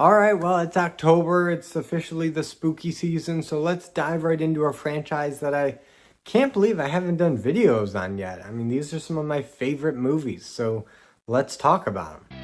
Alright, well, it's October. It's officially the spooky season, so let's dive right into a franchise that I can't believe I haven't done videos on yet. I mean, these are some of my favorite movies, so let's talk about them.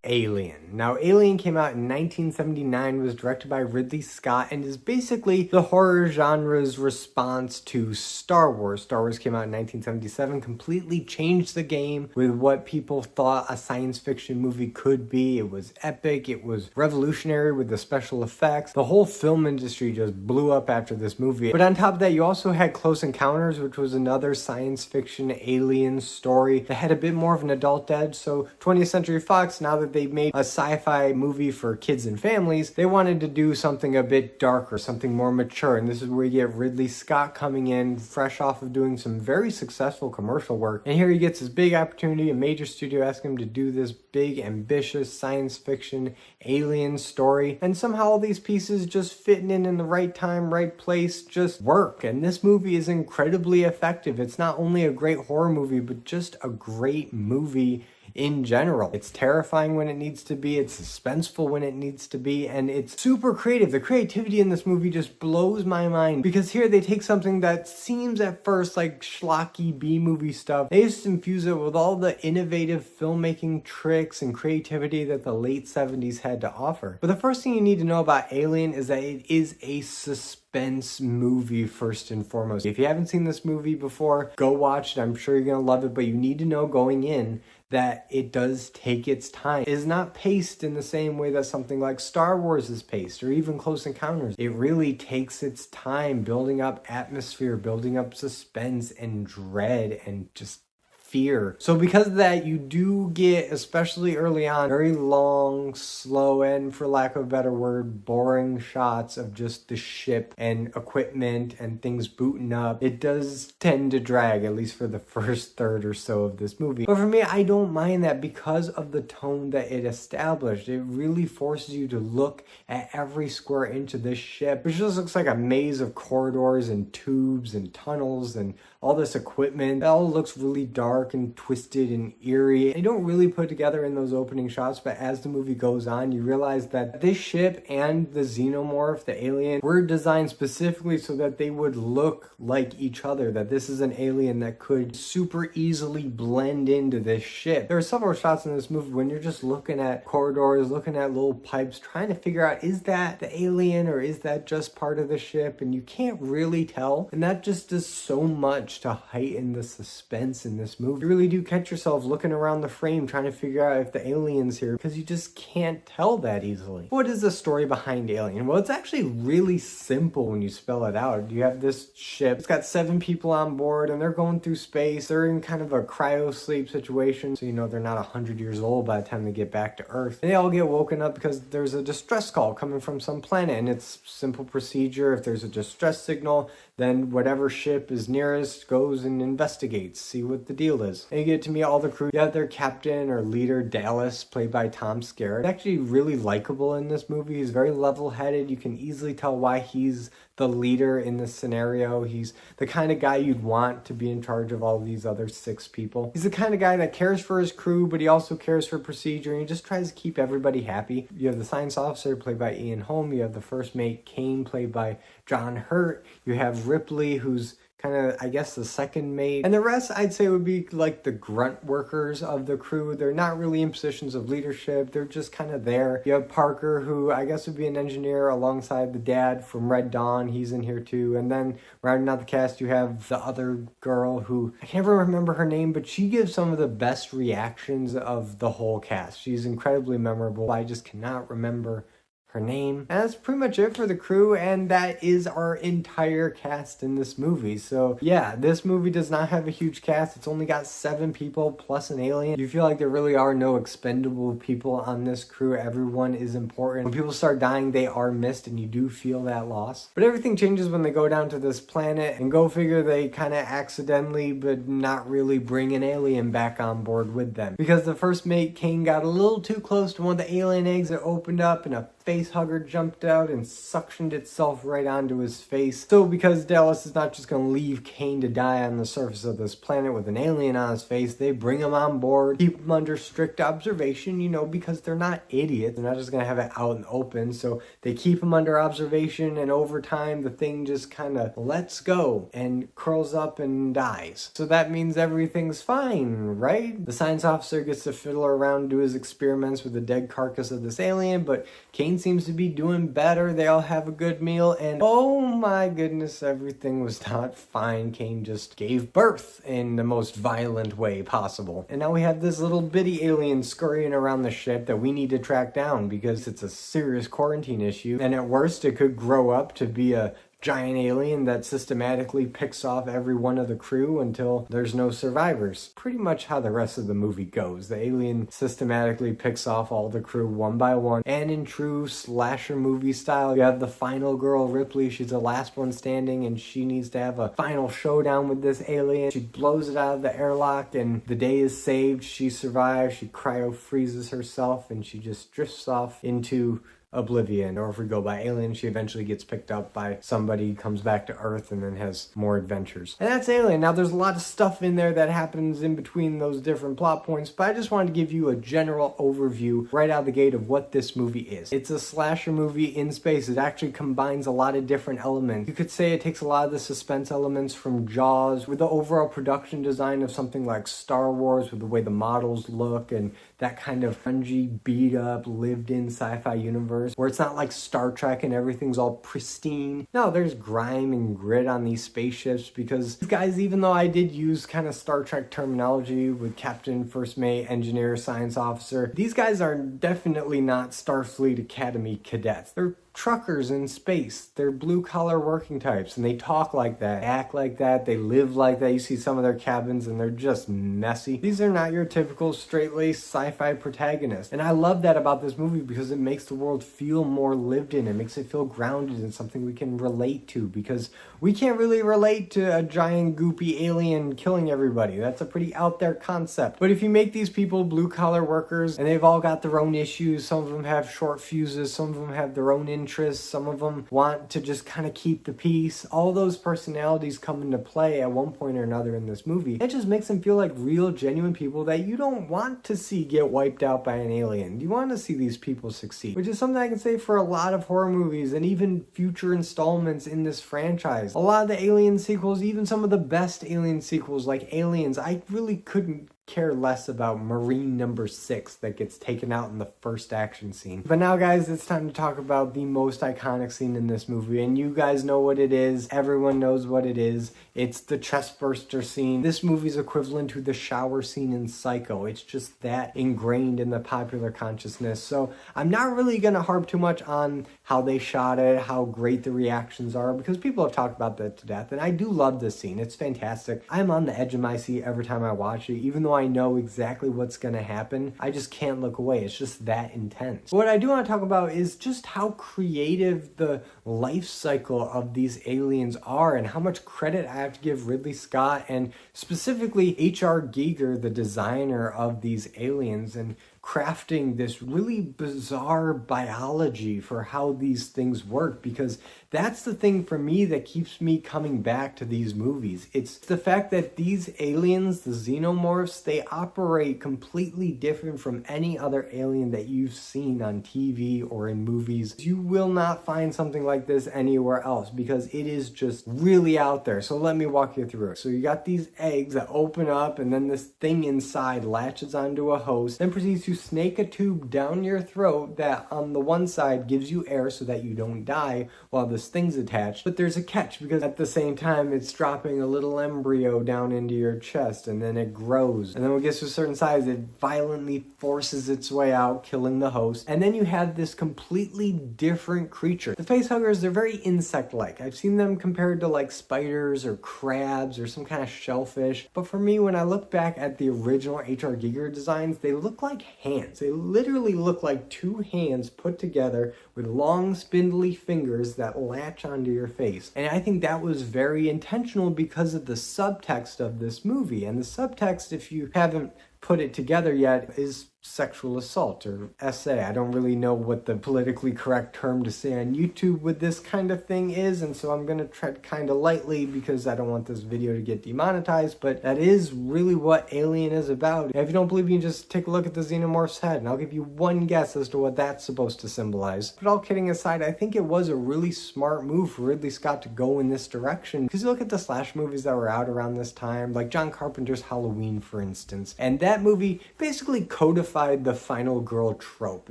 Alien. Now, Alien came out in 1979, was directed by Ridley Scott, and is basically the horror genre's response to Star Wars. Star Wars came out in 1977, completely changed the game with what people thought a science fiction movie could be. It was epic, it was revolutionary with the special effects. The whole film industry just blew up after this movie. But on top of that, you also had Close Encounters, which was another science fiction alien story that had a bit more of an adult edge. So 20th Century Fox, now that they made a sci-fi movie for kids and families, they wanted to do something a bit darker, something more mature, and this is where you get Ridley Scott coming in fresh off of doing some very successful commercial work, and here he gets this big opportunity. A major studio asking him to do this big, ambitious science fiction alien story, and somehow all these pieces just fitting in the right time, right place, just work. And this movie is incredibly effective. It's not only a great horror movie, but just a great movie in general. It's terrifying when it needs to be, it's suspenseful when it needs to be, and it's super creative. The creativity in this movie just blows my mind, because here they take something that seems at first like schlocky B-movie stuff. They just infuse it with all the innovative filmmaking tricks and creativity that the late 70s had to offer. But the first thing you need to know about Alien is that it is a suspense movie first and foremost. If you haven't seen this movie before, go watch it. I'm sure you're gonna love it, but you need to know going in that it does take its time. It is not paced in the same way that something like Star Wars is paced, or even Close Encounters. It really takes its time building up atmosphere, building up suspense and dread and just fear. So because of that, you do get, especially early on, very long, slow, and for lack of a better word, boring shots of just the ship and equipment and things booting up. It does tend to drag, at least for the first third or so of this movie. But for me, I don't mind that because of the tone that it established. It really forces you to look at every square inch of this ship, which just looks like a maze of corridors and tubes and tunnels and all this equipment. It all looks really dark and twisted and eerie. They don't really put together in those opening shots, but as the movie goes on, you realize that this ship and the xenomorph, the alien, were designed specifically so that they would look like each other, that this is an alien that could super easily blend into this ship. There are several shots in this movie when you're just looking at corridors, looking at little pipes, trying to figure out, is that the alien or is that just part of the ship? And you can't really tell, and that just does so much to heighten the suspense in this movie. You really do catch yourself looking around the frame trying to figure out if the alien's here, because you just can't tell that easily. What is the story behind Alien? Well, it's actually really simple when you spell it out. You have this ship, it's got 7 people on board, and they're going through space. They're in kind of a cryo sleep situation, so you know they're not 100 years old by the time they get back to Earth. And they all get woken up because there's a distress call coming from some planet, and it's simple procedure. If there's a distress signal, then whatever ship is nearest goes and investigates, see what the deal is. And you get to meet all the crew. You have their captain or leader, Dallas, played by Tom Skerritt. He's actually really likable in this movie. He's very level-headed. You can easily tell why he's the leader in this scenario. He's the kind of guy you'd want to be in charge of all these other 6 people. He's the kind of guy that cares for his crew, but he also cares for procedure, and he just tries to keep everybody happy. You have the science officer, played by Ian Holm. You have the first mate, Kane, played by John Hurt. You have Ripley, who's kind of, I guess, the second mate. And the rest, I'd say, would be like the grunt workers of the crew. They're not really in positions of leadership. They're just kind of there. You have Parker, who I guess would be an engineer alongside the dad from Red Dawn. He's in here too. And then rounding out the cast, you have the other girl who, I can't remember her name, but she gives some of the best reactions of the whole cast. She's incredibly memorable. I just cannot remember her name. And that's pretty much it for the crew, and that is our entire cast in this movie. So yeah, this movie does not have a huge cast. It's only got 7 people plus an alien. You feel like there really are no expendable people on this crew. Everyone is important. When people start dying, they are missed, and you do feel that loss. But everything changes when they go down to this planet, and go figure, they kind of accidentally but not really bring an alien back on board with them, because the first mate, Kane, got a little too close to one of the alien eggs that opened up, and a face hugger jumped out and suctioned itself right onto his face. So because Dallas is not just going to leave Kane to die on the surface of this planet with an alien on his face, they bring him on board, keep him under strict observation, you know, because they're not idiots. They're not just going to have it out in the open. So they keep him under observation, and over time the thing just kind of lets go and curls up and dies. So that means everything's fine, right? The science officer gets to fiddle around, do his experiments with the dead carcass of this alien, but Kane seems to be doing better. They all have a good meal, and oh my goodness, everything was not fine. Kane just gave birth in the most violent way possible. And now we have this little bitty alien scurrying around the ship that we need to track down because it's a serious quarantine issue, and at worst it could grow up to be a giant alien that systematically picks off every one of the crew until there's no survivors. Pretty much how the rest of the movie goes. The alien systematically picks off all the crew one by one, and in true slasher movie style, you have the final girl, Ripley. She's the last one standing, and she needs to have a final showdown with this alien. She blows it out of the airlock, and the day is saved. She survives. She cryo-freezes herself, and she just drifts off into oblivion. Or if we go by Alien, she eventually gets picked up by somebody, comes back to Earth, and then has more adventures. And that's Alien. Now there's a lot of stuff in there that happens in between those different plot points, but I just wanted to give you a general overview right out of the gate of what this movie is. It's a slasher movie in space. It actually combines a lot of different elements. You could say it takes a lot of the suspense elements from Jaws, with the overall production design of something like Star Wars, with the way the models look and that kind of grungy, beat up, lived in sci-fi universe, where it's not like Star Trek and everything's all pristine. No, there's grime and grit on these spaceships, because these guys, even though I did use kind of Star Trek terminology with Captain, First Mate, Engineer, Science Officer, these guys are definitely not Starfleet Academy cadets. They're truckers in space. They're blue-collar working types, and they talk like that, act like that, they live like that. You see some of their cabins, and they're just messy. These are not your typical straight-laced sci-fi protagonists, and I love that about this movie because it makes the world feel more lived in. It makes it feel grounded in something we can relate to, because we can't really relate to a giant goopy alien killing everybody. That's a pretty out there concept. But if you make these people blue-collar workers, and they've all got their own issues, some of them have short fuses, some of them have their own interests, some of them want to just kind of keep the peace. All those personalities come into play at one point or another in this movie. It just makes them feel like real, genuine people that you don't want to see get wiped out by an alien. You want to see these people succeed, which is something I can say for a lot of horror movies and even future installments in this franchise. A lot of the Alien sequels, even some of the best Alien sequels like Aliens, I really couldn't care less about Marine number 6 that gets taken out in the first action scene. But now, guys, it's time to talk about the most iconic scene in this movie, and you guys know what it is. Everyone knows what it is. It's the chestburster scene. This movie's equivalent to the shower scene in Psycho. It's just that ingrained in the popular consciousness. So I'm not really gonna harp too much on how they shot it, how great the reactions are, because people have talked about that to death, and I do love this scene. It's fantastic. I'm on the edge of my seat every time I watch it, even though I know exactly what's gonna happen. I just can't look away. It's just that intense. What I do want to talk about is just how creative the life cycle of these aliens are, and how much credit I have to give Ridley Scott and specifically H.R. Giger, the designer of these aliens, and crafting this really bizarre biology for how these things work, because that's the thing for me that keeps me coming back to these movies. It's the fact that these aliens, the xenomorphs, they operate completely different from any other alien that you've seen on TV or in movies. You will not find something like this anywhere else, because it is just really out there. So let me walk you through it. So you got these eggs that open up, and then this thing inside latches onto a host, then proceeds to snake a tube down your throat that on the one side gives you air so that you don't die while this thing's attached. But there's a catch, because at the same time it's dropping a little embryo down into your chest, and then it grows, and then when it gets to a certain size it violently forces its way out, killing the host. And then you have this completely different creature. The facehuggers, they're very insect-like. I've seen them compared to like spiders or crabs or some kind of shellfish, but for me, when I look back at the original H.R. Giger designs, they look like hands. They literally look like two hands put together with long spindly fingers that latch onto your face. And I think that was very intentional because of the subtext of this movie. And the subtext, if you haven't put it together yet, is sexual assault, or SA. I don't really know what the politically correct term to say on YouTube with this kind of thing is, and so I'm gonna tread kind of lightly because I don't want this video to get demonetized, but that is really what Alien is about. If you don't believe me, you can just take a look at the xenomorph's head, and I'll give you one guess as to what that's supposed to symbolize. But all kidding aside, I think it was a really smart move for Ridley Scott to go in this direction, because you look at the slash movies that were out around this time, like John Carpenter's Halloween, for instance, and that movie basically codified the final girl trope.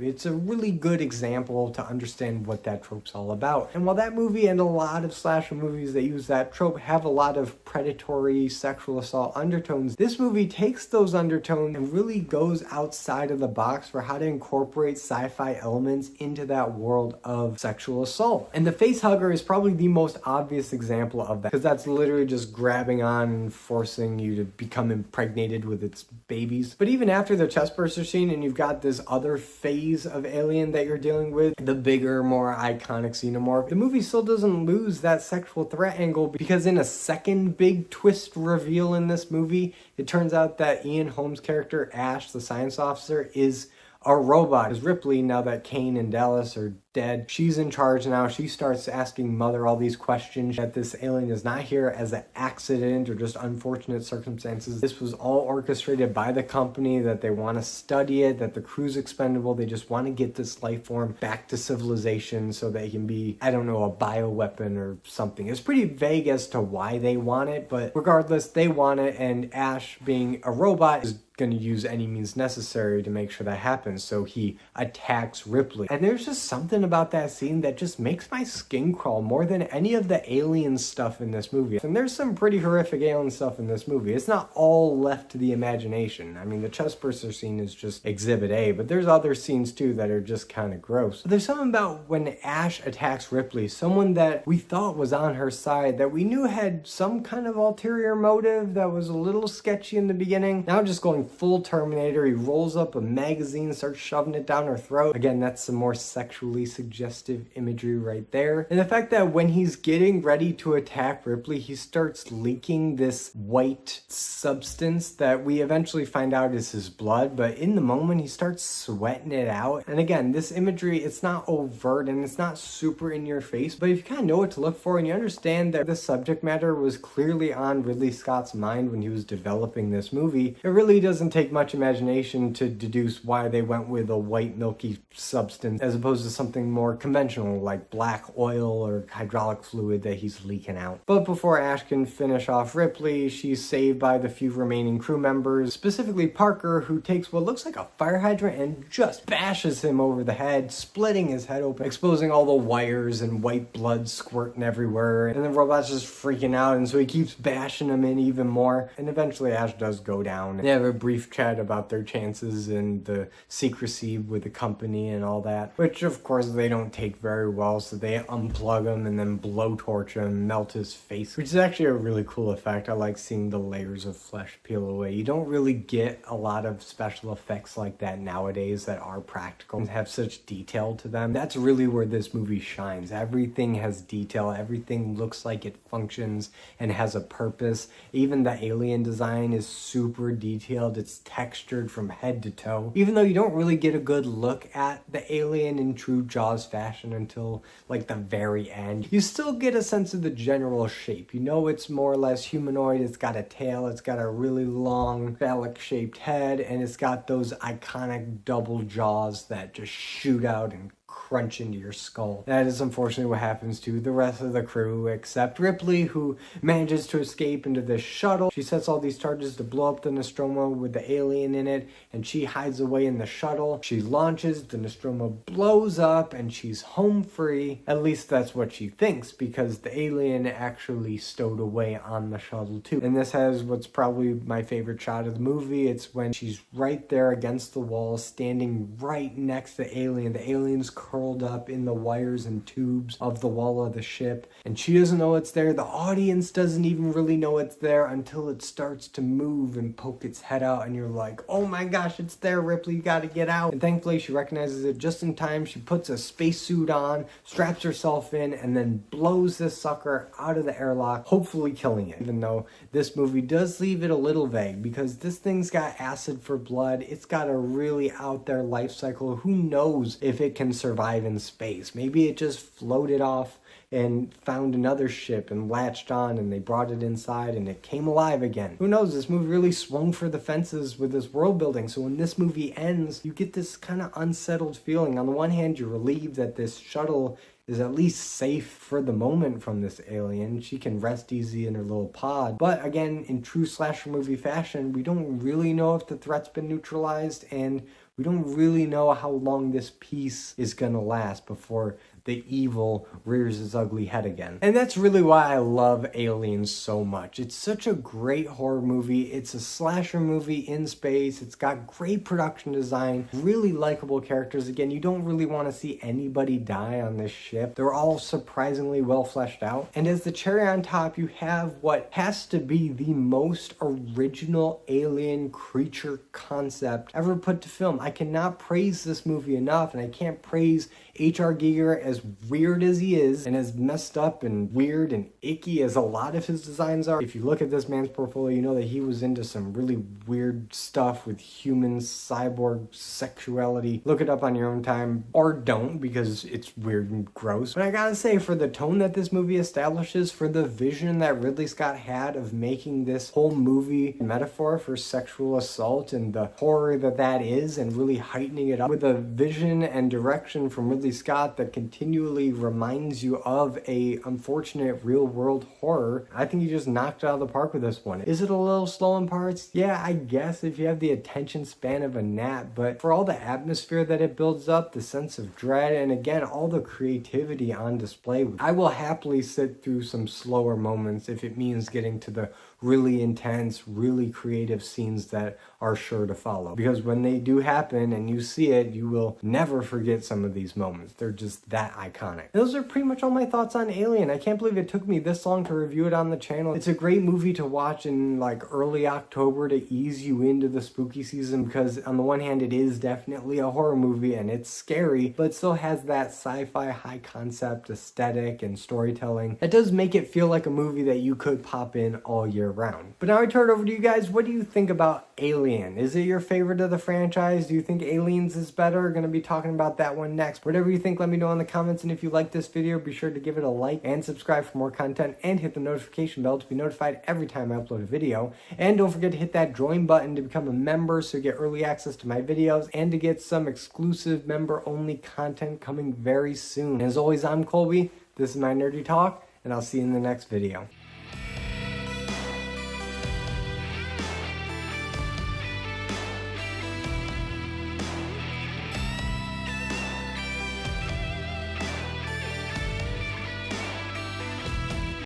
It's a really good example to understand what that trope's all about. And while that movie and a lot of slasher movies that use that trope have a lot of predatory sexual assault undertones, this movie takes those undertones and really goes outside of the box for how to incorporate sci-fi elements into that world of sexual assault. And the face hugger is probably the most obvious example of that, because that's literally just grabbing on and forcing you to become impregnated with its babies. But even after the chestburster scene, and you've got this other phase of Alien that you're dealing with, the bigger, more iconic xenomorph, the movie still doesn't lose that sexual threat angle, because in a second big twist reveal in this movie, it turns out that Ian Holmes' character, Ash, the science officer, is a robot. Because Ripley, now that Kane and Dallas are dead, she's in charge now. She starts asking Mother all these questions, that this alien is not here as an accident or just unfortunate circumstances. This was all orchestrated by the company, that they want to study it, that the crew's expendable. They just want to get this life form back to civilization so that it can be, I don't know, a bioweapon or something. It's pretty vague as to why they want it, but regardless, they want it, and Ash, being a robot, is going to use any means necessary to make sure that happens. So he attacks Ripley. And there's just something about that scene that just makes my skin crawl more than any of the alien stuff in this movie. And there's some pretty horrific alien stuff in this movie. It's not all left to the imagination. I mean, the chestburster scene is just exhibit A, but there's other scenes too that are just kind of gross. But there's something about when Ash attacks Ripley, someone that we thought was on her side, that we knew had some kind of ulterior motive that was a little sketchy in the beginning, now just going full Terminator. He rolls up a magazine, starts shoving it down her throat. Again, that's some more sexually suggestive imagery right there. And the fact that when he's getting ready to attack Ripley, he starts leaking this white substance that we eventually find out is his blood, but in the moment he starts sweating it out. And again, this imagery, it's not overt and it's not super in your face, but if you kind of know what to look for and you understand that the subject matter was clearly on Ridley Scott's mind when he was developing this movie, it really doesn't take much imagination to deduce why they went with a white milky substance as opposed to something more conventional like black oil or hydraulic fluid that he's leaking out. But before Ash can finish off Ripley, she's saved by the few remaining crew members, specifically Parker, who takes what looks like a fire hydrant and just bashes him over the head, splitting his head open, exposing all the wires and white blood squirting everywhere. And the robot's just freaking out, and so he keeps bashing him in even more. And eventually Ash does go down. They have a brief chat about their chances and the secrecy with the company and all that, which of course they don't take very well, so they unplug him and then blowtorch him, melt his face, which is actually a really cool effect. I like seeing the layers of flesh peel away. You don't really get a lot of special effects like that nowadays that are practical and have such detail to them. That's really where this movie shines. Everything has detail, everything looks like it functions and has a purpose. Even the alien design is super detailed. It's textured from head to toe. Even though you don't really get a good look at the alien in true Jaws fashion until like the very end, you still get a sense of the general shape. You know it's more or less humanoid. It's got a tail, it's got a really long phallic shaped head, and it's got those iconic double jaws that just shoot out and crunch into your skull. That is unfortunately what happens to the rest of the crew, except Ripley, who manages to escape into this shuttle. She sets all these charges to blow up the Nostromo with the alien in it, and she hides away in the shuttle. She launches, the Nostromo blows up, and she's home free. At least that's what she thinks, because the alien actually stowed away on the shuttle too. And this has what's probably my favorite shot of the movie. It's when she's right there against the wall, standing right next to the alien. The alien's curled up in the wires and tubes of the wall of the ship, and she doesn't know it's there. The audience doesn't even really know it's there until it starts to move and poke its head out, and you're like, oh my gosh, it's there, Ripley, you gotta get out. And thankfully she recognizes it just in time. She puts a spacesuit on, straps herself in, and then blows this sucker out of the airlock, hopefully killing it. Even though this movie does leave it a little vague, because this thing's got acid for blood. It's got a really out there life cycle. Who knows if it can survive in space? Maybe it just floated off and found another ship and latched on, and they brought it inside and it came alive again. Who knows? This movie really swung for the fences with this world building. So when this movie ends, you get this kind of unsettled feeling. On the one hand, you're relieved that this shuttle is at least safe for the moment from this alien. She can rest easy in her little pod. But again, in true slasher movie fashion, we don't really know if the threat's been neutralized, and we don't really know how long this peace is gonna last before the evil rears its ugly head again. And that's really why I love Aliens so much. It's such a great horror movie. It's a slasher movie in space. It's got great production design, really likable characters. Again, you don't really want to see anybody die on this ship. They're all surprisingly well fleshed out. And as the cherry on top, you have what has to be the most original alien creature concept ever put to film. I cannot praise this movie enough, and I can't praise H.R. Giger, as weird as he is and as messed up and weird and icky as a lot of his designs are. If you look at this man's portfolio, you know that he was into some really weird stuff with humans, cyborg sexuality. Look it up on your own time, or don't, because it's weird and gross. But I gotta say, for the tone that this movie establishes, for the vision that Ridley Scott had of making this whole movie a metaphor for sexual assault and the horror that that is, and really heightening it up with a vision and direction from Ridley Scott that continually reminds you of a unfortunate real world horror, I think he just knocked it out of the park with this one. Is it a little slow in parts? Yeah, I guess if you have the attention span of a gnat, but for all the atmosphere that it builds up, the sense of dread, and again, all the creativity on display, I will happily sit through some slower moments if it means getting to the really intense, really creative scenes that are sure to follow. Because when they do happen and you see it, you will never forget some of these moments. They're just that iconic. And those are pretty much all my thoughts on Alien. I can't believe it took me this long to review it on the channel. It's a great movie to watch in like early October to ease you into the spooky season, because on the one hand, it is definitely a horror movie and it's scary, but it still has that sci-fi high concept aesthetic and storytelling that does make it feel like a movie that you could pop in all year round. But now I turn it over to you guys. What do you think about Alien? Is it your favorite of the franchise? Do you think Aliens is better? We're going to be talking about that one next. Whatever you think, let me know in the comments. And if you like this video, be sure to give it a like and subscribe for more content, and hit the notification bell to be notified every time I upload a video. And don't forget to hit that join button to become a member so you get early access to my videos and to get some exclusive member-only content coming very soon. As always, I'm Colby. This is my Nerdy Talk, and I'll see you in the next video.